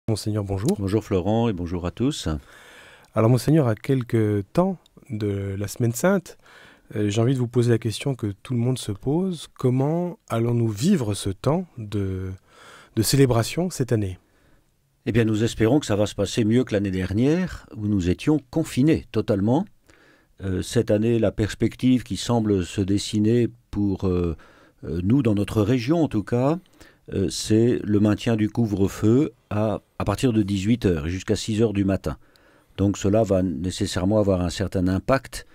Monseigneur, bonjour. Bonjour Florent et bonjour à tous. Alors Monseigneur, à quelques temps de la Semaine Sainte, j'ai envie de vous poser la question que tout le monde se pose. Comment allons-nous vivre ce temps de célébration cette année? Eh bien, nous espérons que ça va se passer mieux que l'année dernière, où nous étions confinés totalement. Cette année, la perspective qui semble se dessiner pour nous, dans notre région en tout cas, c'est le maintien du couvre-feu à partir de 18 heures et jusqu'à 6 heures du matin. Donc cela va nécessairement avoir un certain impact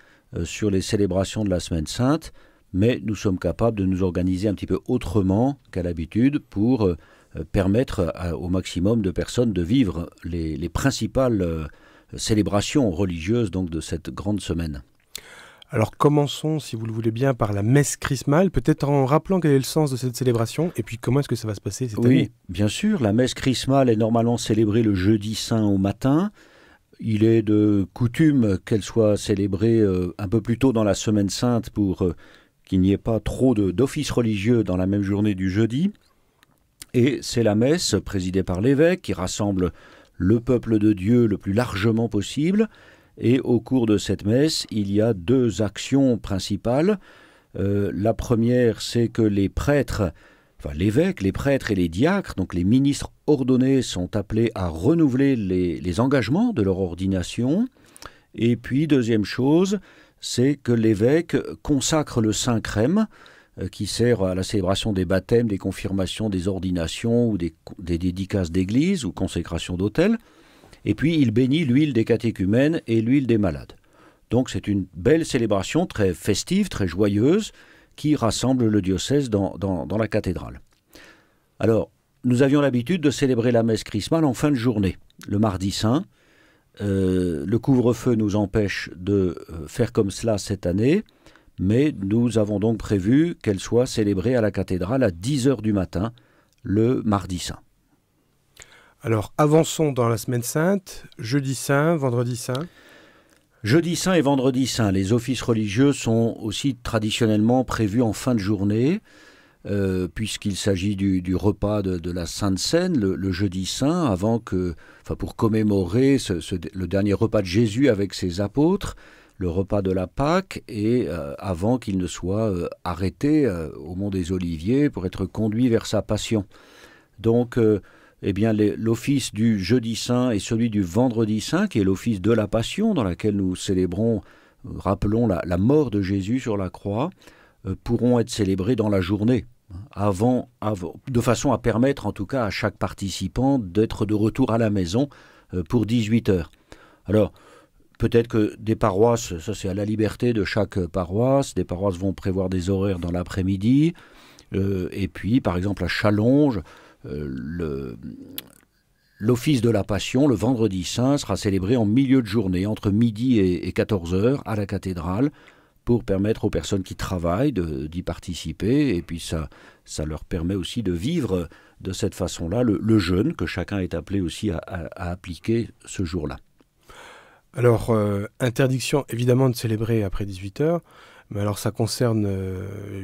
sur les célébrations de la Semaine Sainte, mais nous sommes capables de nous organiser un petit peu autrement qu'à l'habitude pour permettre au maximum de personnes de vivre les principales célébrations religieuses donc, de cette grande semaine. Alors commençons, si vous le voulez bien, par la messe chrismale, peut-être en rappelant quel est le sens de cette célébration, et puis comment est-ce que ça va se passer cette année? Oui, bien sûr, la messe chrismale est normalement célébrée le jeudi saint au matin. Il est de coutume qu'elle soit célébrée un peu plus tôt dans la semaine sainte pour qu'il n'y ait pas trop d'offices religieux dans la même journée du jeudi. Et c'est la messe présidée par l'évêque qui rassemble le peuple de Dieu le plus largement possible. Et au cours de cette messe, il y a deux actions principales. La première, c'est que les prêtres, enfin l'évêque, les prêtres et les diacres, donc les ministres ordonnés, sont appelés à renouveler les engagements de leur ordination. Et puis, deuxième chose, c'est que l'évêque consacre le Saint-Crème, qui sert à la célébration des baptêmes, des confirmations, des ordinations ou des dédicaces d'église ou consécration d'autel. Et puis il bénit l'huile des catéchumènes et l'huile des malades. Donc c'est une belle célébration très festive, très joyeuse, qui rassemble le diocèse dans la cathédrale. Alors, nous avions l'habitude de célébrer la messe chrismale en fin de journée, le mardi saint. Le couvre-feu nous empêche de faire comme cela cette année, mais nous avons donc prévu qu'elle soit célébrée à la cathédrale à 10 heures du matin, le mardi saint. Alors avançons dans la Semaine Sainte, jeudi saint, vendredi saint. Jeudi saint et vendredi saint, les offices religieux sont aussi traditionnellement prévus en fin de journée, puisqu'il s'agit du repas de la Sainte Seine, le jeudi saint, pour commémorer le dernier repas de Jésus avec ses apôtres, le repas de la Pâque, et avant qu'il ne soit arrêté au mont des Oliviers pour être conduit vers sa passion. Donc, l'office du jeudi saint et celui du vendredi saint, qui est l'office de la Passion, dans laquelle nous rappelons la mort de Jésus sur la croix, pourront être célébrés dans la journée, de façon à permettre en tout cas à chaque participant d'être de retour à la maison pour 18 heures. Alors, peut-être que des paroisses, ça c'est à la liberté de chaque paroisse, des paroisses vont prévoir des horaires dans l'après-midi, et puis par exemple à Challonges, l'office de la Passion, le vendredi saint, sera célébré en milieu de journée, entre midi et 14 heures, à la cathédrale, pour permettre aux personnes qui travaillent d'y participer, et puis ça leur permet aussi de vivre de cette façon-là le jeûne que chacun est appelé aussi à appliquer ce jour-là. Alors, interdiction évidemment de célébrer après 18 heures, mais alors ça concerne,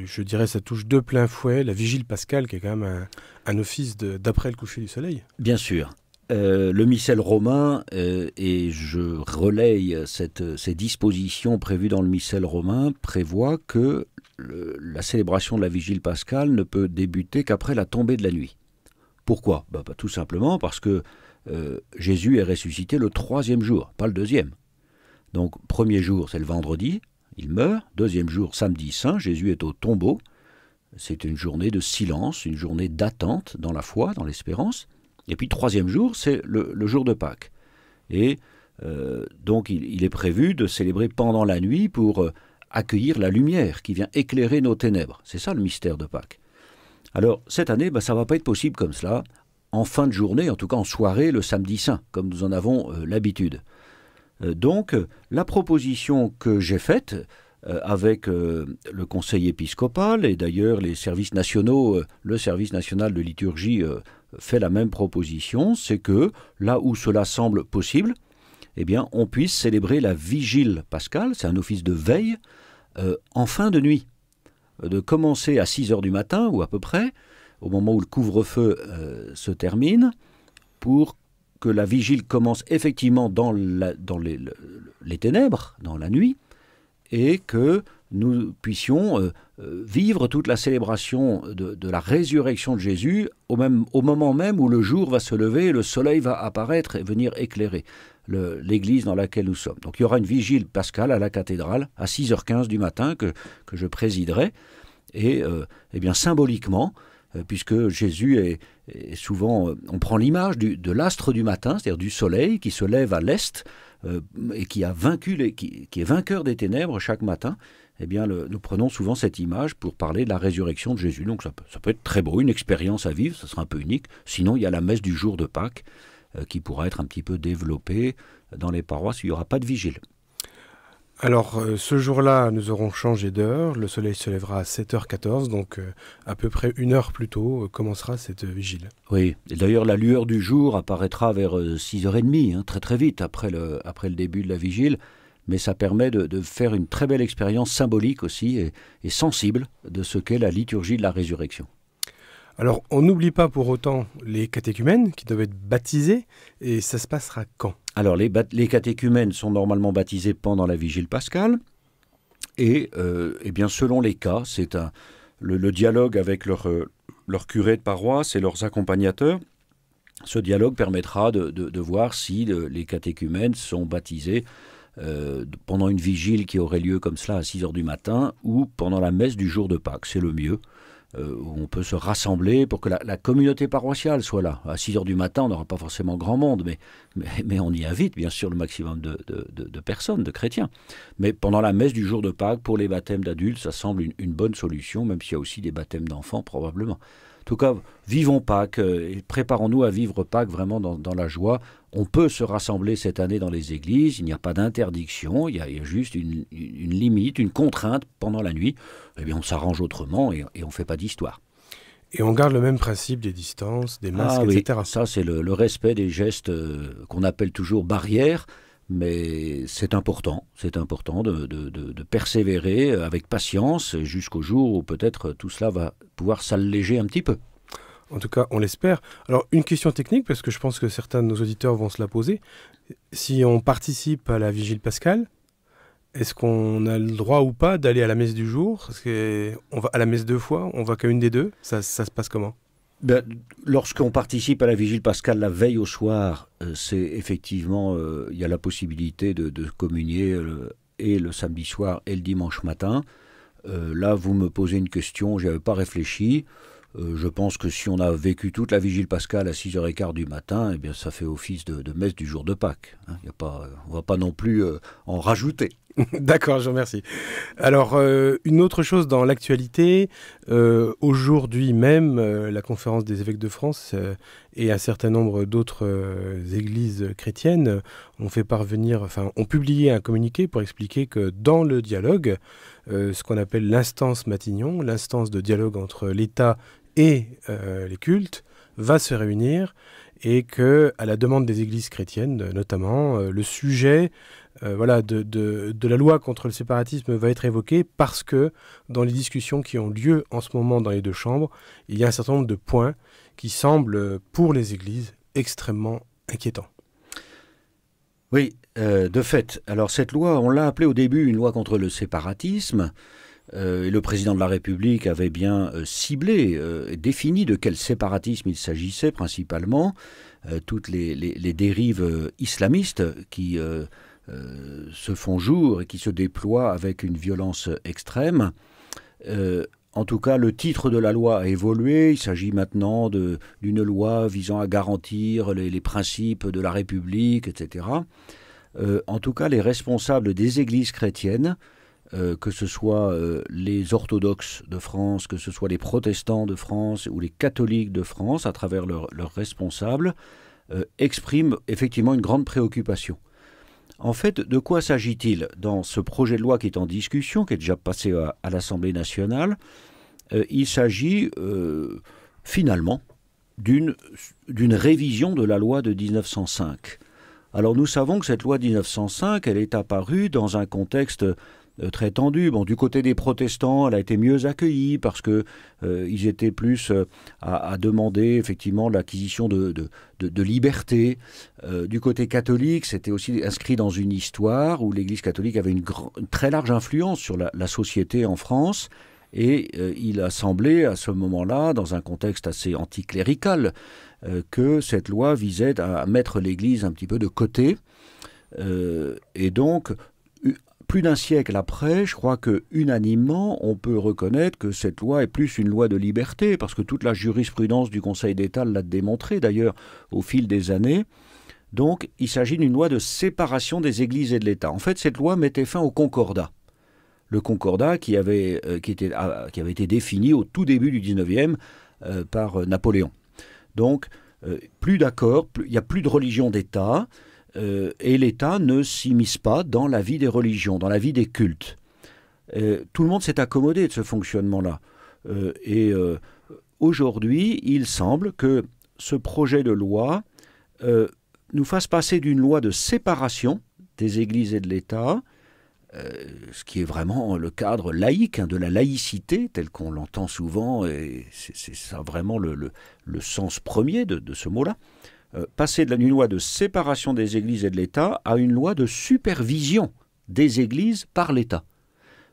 je dirais, ça touche de plein fouet la vigile pascale, qui est quand même un office d'après le coucher du soleil. Bien sûr. Le missel romain, et je relaye ces dispositions prévues dans le missel romain, prévoit que la célébration de la vigile pascale ne peut débuter qu'après la tombée de la nuit. Pourquoi ? Tout simplement parce que Jésus est ressuscité le 3e jour, pas le 2e. Donc, premier jour, c'est le vendredi, il meurt. 2e jour, samedi saint, Jésus est au tombeau. C'est une journée de silence, une journée d'attente dans la foi, dans l'espérance. Et puis 3e jour, c'est le jour de Pâques. Et donc il est prévu de célébrer pendant la nuit pour accueillir la lumière qui vient éclairer nos ténèbres. C'est ça le mystère de Pâques. Alors cette année, ça ne va pas être possible comme cela, en fin de journée, en tout cas en soirée, le samedi saint, comme nous en avons l'habitude. Donc la proposition que j'ai faite avec le conseil épiscopal et d'ailleurs les services nationaux, le service national de liturgie fait la même proposition, c'est que là où cela semble possible, eh bien, on puisse célébrer la vigile pascale, c'est un office de veille, en fin de nuit, de commencer à 6 heures du matin ou à peu près, au moment où le couvre-feu se termine, pour que la vigile commence effectivement dans les ténèbres, dans la nuit, et que nous puissions vivre toute la célébration de la résurrection de Jésus au moment même où le jour va se lever, le soleil va apparaître et venir éclairer l'église dans laquelle nous sommes. Donc il y aura une vigile pascale à la cathédrale à 6h15 du matin que je présiderai, et bien symboliquement, puisque Jésus est souvent, on prend l'image de l'astre du matin, c'est-à-dire du soleil qui se lève à l'est et qui est vainqueur des ténèbres chaque matin. Eh bien, nous prenons souvent cette image pour parler de la résurrection de Jésus. Donc ça peut être très beau, une expérience à vivre, ça sera un peu unique. Sinon, il y a la messe du jour de Pâques qui pourra être un petit peu développée dans les paroisses où il n'y aura pas de vigile. Alors, ce jour-là, nous aurons changé d'heure. Le soleil se lèvera à 7h14, donc à peu près 1 heure plus tôt commencera cette vigile. Oui, et d'ailleurs, la lueur du jour apparaîtra vers 6h30, très très vite après le début de la vigile. Mais ça permet de faire une très belle expérience symbolique aussi et sensible de ce qu'est la liturgie de la résurrection. Alors, on n'oublie pas pour autant les catéchumènes qui doivent être baptisés, et ça se passera quand ? Alors, les catéchumènes sont normalement baptisés pendant la vigile pascale, et bien selon les cas, c'est le dialogue avec leur curé de paroisse et leurs accompagnateurs. Ce dialogue permettra de voir si les catéchumènes sont baptisés pendant une vigile qui aurait lieu comme cela à 6h du matin ou pendant la messe du jour de Pâques, c'est le mieux. Où on peut se rassembler pour que la communauté paroissiale soit là. À 6h du matin, on n'aura pas forcément grand monde, mais on y invite bien sûr le maximum de personnes, de chrétiens. Mais pendant la messe du jour de Pâques, pour les baptêmes d'adultes, ça semble une bonne solution, même s'il y a aussi des baptêmes d'enfants probablement. En tout cas, vivons Pâques et préparons-nous à vivre Pâques vraiment dans la joie. On peut se rassembler cette année dans les églises, il n'y a pas d'interdiction, il y a juste une limite, une contrainte pendant la nuit. Eh bien, on s'arrange autrement et on ne fait pas d'histoire. Et on garde le même principe des distances, des masques, etc. Ça, c'est le respect des gestes qu'on appelle toujours barrières, mais c'est important de persévérer avec patience jusqu'au jour où peut-être tout cela va pouvoir s'alléger un petit peu. En tout cas, on l'espère. Alors, une question technique, parce que je pense que certains de nos auditeurs vont se la poser. Si on participe à la vigile pascale, est-ce qu'on a le droit ou pas d'aller à la messe du jour ? Parce qu'on va à la messe 2 fois, on va qu'à une des deux. Ça se passe comment ? Lorsqu'on participe à la vigile pascale la veille au soir, c'est effectivement, il y a la possibilité de communier et le samedi soir et le dimanche matin. Là, vous me posez une question, je n'y avais pas réfléchi. Je pense que si on a vécu toute la vigile pascale à 6h15 du matin, eh bien, ça fait office de messe du jour de Pâques. On ne va pas non plus en rajouter. D'accord, je vous remercie. Alors, une autre chose dans l'actualité, aujourd'hui même, la conférence des évêques de France et un certain nombre d'autres églises chrétiennes ont publié un communiqué pour expliquer que dans le dialogue, ce qu'on appelle l'instance Matignon, l'instance de dialogue entre l'État et les cultes, va se réunir et que, à la demande des églises chrétiennes, notamment, le sujet de la loi contre le séparatisme va être évoqué parce que dans les discussions qui ont lieu en ce moment dans les deux chambres, il y a un certain nombre de points qui semblent, pour les églises, extrêmement inquiétants. Oui, de fait. Alors cette loi, on l'a appelée au début une loi contre le séparatisme. Et le président de la République avait bien ciblé et défini de quel séparatisme il s'agissait principalement. Toutes les dérives islamistes qui se font jour et qui se déploient avec une violence extrême. En tout cas, le titre de la loi a évolué. Il s'agit maintenant d'une loi visant à garantir les principes de la République, etc. En tout cas, les responsables des églises chrétiennes, que ce soit les orthodoxes de France, que ce soit les protestants de France ou les catholiques de France, à travers leurs responsables, expriment effectivement une grande préoccupation. En fait, de quoi s'agit-il dans ce projet de loi qui est en discussion, qui est déjà passé à l'Assemblée nationale? Il s'agit finalement d'une révision de la loi de 1905. Alors nous savons que cette loi de 1905, elle est apparue dans un contexte très tendue. Bon, du côté des protestants, elle a été mieux accueillie parce que ils étaient plus à demander effectivement l'acquisition de liberté. Du côté catholique, c'était aussi inscrit dans une histoire où l'Église catholique avait une très large influence sur la société en France. Et il a semblé à ce moment-là, dans un contexte assez anticlérical, que cette loi visait à mettre l'Église un petit peu de côté. Et donc, plus d'un siècle après, je crois que unanimement, on peut reconnaître que cette loi est plus une loi de liberté, parce que toute la jurisprudence du Conseil d'État l'a démontré d'ailleurs au fil des années. Donc, il s'agit d'une loi de séparation des églises et de l'État. En fait, cette loi mettait fin au concordat. Le concordat qui avait été défini au tout début du XIXe par Napoléon. Donc, plus d'accord, il n'y a plus de religion d'État, et l'État ne s'immisce pas dans la vie des religions, dans la vie des cultes. Tout le monde s'est accommodé de ce fonctionnement-là. Aujourd'hui, il semble que ce projet de loi nous fasse passer d'une loi de séparation des églises et de l'État, ce qui est vraiment le cadre laïque, de la laïcité, tel qu'on l'entend souvent, et c'est ça vraiment le sens premier de ce mot-là, passer d'une loi de séparation des églises et de l'État à une loi de supervision des églises par l'État.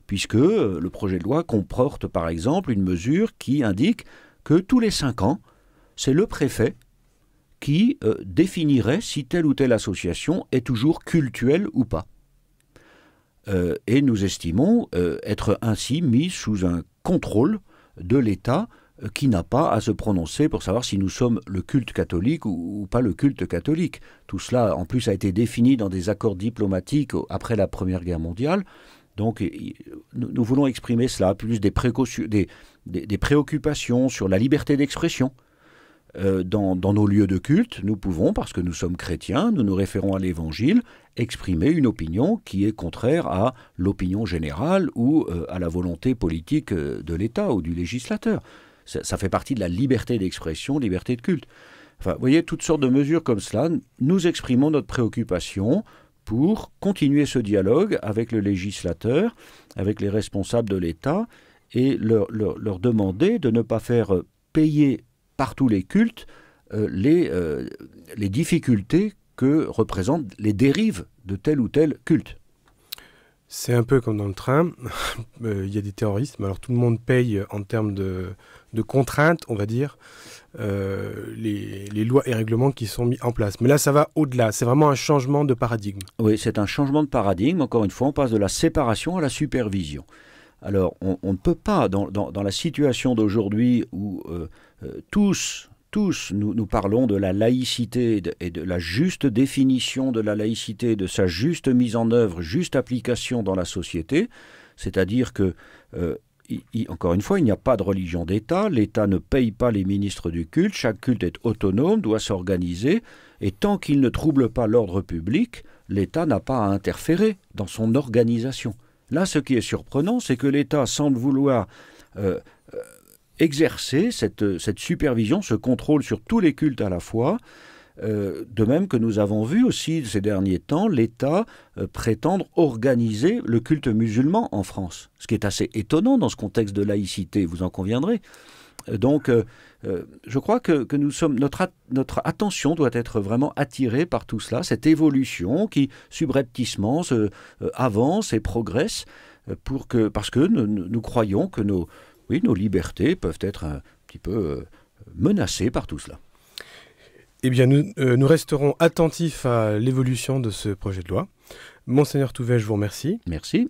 Puisque le projet de loi comporte par exemple une mesure qui indique que tous les 5 ans, c'est le préfet qui définirait si telle ou telle association est toujours cultuelle ou pas. Et nous estimons être ainsi mis sous un contrôle de l'État qui n'a pas à se prononcer pour savoir si nous sommes le culte catholique ou pas le culte catholique. Tout cela, en plus, a été défini dans des accords diplomatiques après la Première Guerre mondiale. Donc, nous voulons exprimer cela, plus des préoccupations sur la liberté d'expression. Dans nos lieux de culte, nous pouvons, parce que nous sommes chrétiens, nous nous référons à l'Évangile, exprimer une opinion qui est contraire à l'opinion générale ou à la volonté politique de l'État ou du législateur. Ça fait partie de la liberté d'expression, liberté de culte. Enfin, vous voyez, toutes sortes de mesures comme cela, nous exprimons notre préoccupation pour continuer ce dialogue avec le législateur, avec les responsables de l'État, et leur demander de ne pas faire payer par tous les cultes les difficultés que représentent les dérives de tel ou tel culte. C'est un peu comme dans le train, il y a des terroristes, mais alors tout le monde paye en termes de contraintes, on va dire, les lois et règlements qui sont mis en place. Mais là, ça va au-delà, c'est vraiment un changement de paradigme. Oui, c'est un changement de paradigme, encore une fois, on passe de la séparation à la supervision. Alors, on ne peut pas, dans la situation d'aujourd'hui où tous nous parlons de la laïcité et de la juste définition de la laïcité, de sa juste mise en œuvre, juste application dans la société, c'est-à-dire que, encore une fois, il n'y a pas de religion d'État, l'État ne paye pas les ministres du culte, chaque culte est autonome, doit s'organiser, et tant qu'il ne trouble pas l'ordre public, l'État n'a pas à interférer dans son organisation. Là, ce qui est surprenant, c'est que l'État semble vouloir exercer cette supervision, ce contrôle sur tous les cultes à la fois, de même que nous avons vu aussi ces derniers temps l'État prétendre organiser le culte musulman en France, ce qui est assez étonnant dans ce contexte de laïcité, vous en conviendrez. Donc, je crois que notre attention doit être vraiment attirée par tout cela, cette évolution qui subrepticement avance et progresse, parce que nous croyons que nos libertés peuvent être un petit peu menacées par tout cela. Eh bien, nous resterons attentifs à l'évolution de ce projet de loi. Monseigneur Touvet, je vous remercie. Merci.